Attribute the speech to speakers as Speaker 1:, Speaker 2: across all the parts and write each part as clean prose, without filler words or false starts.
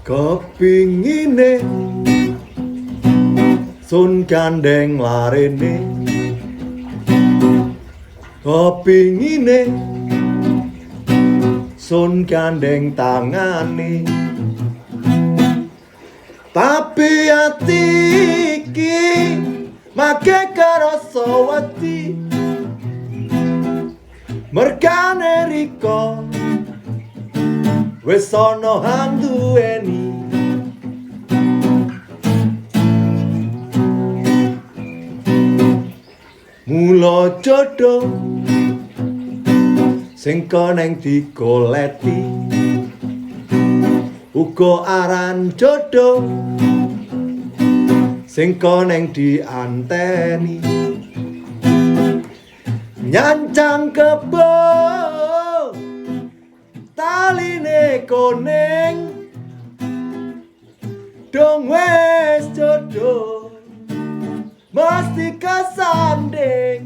Speaker 1: Kepingine sun gandeng larene, kepingine sun gandeng tangane, tapi ati iki make karasa wedi, mergane riko wis ana handuweni. Mula jodoh sing koneng digoleti, uga aran jodoh sing koneng dianteni. Nyancang kebo taline koneng, dong wes jodoh mesti kesanding.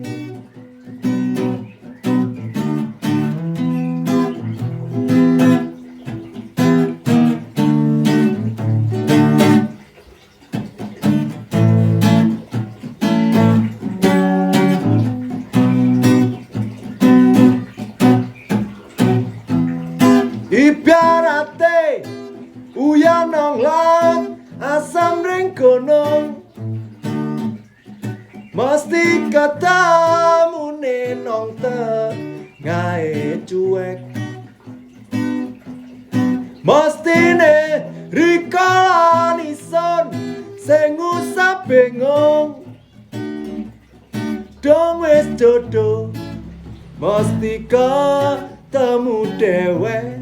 Speaker 1: Ibarate uyan nang laut, asam ring gunung, mesti ketamune nang tengahe cuek. Mestine rikala ison sing usah bingung, dong wis jodoh mesti ketemu dhewe.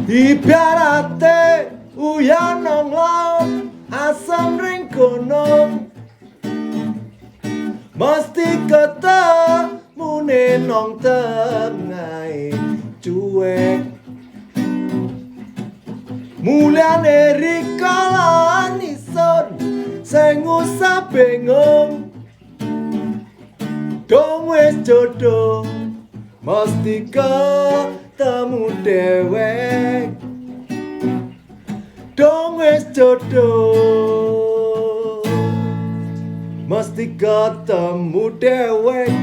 Speaker 1: Ibarate uyan nang laut, asam ring gunung, mesti ketemune nang tengahe cuek. Mulyane rikala ison sing usah bingung, dong wis jodoh mesti ketemu dewek. Dong wis jodoh mesti ketemu dewek.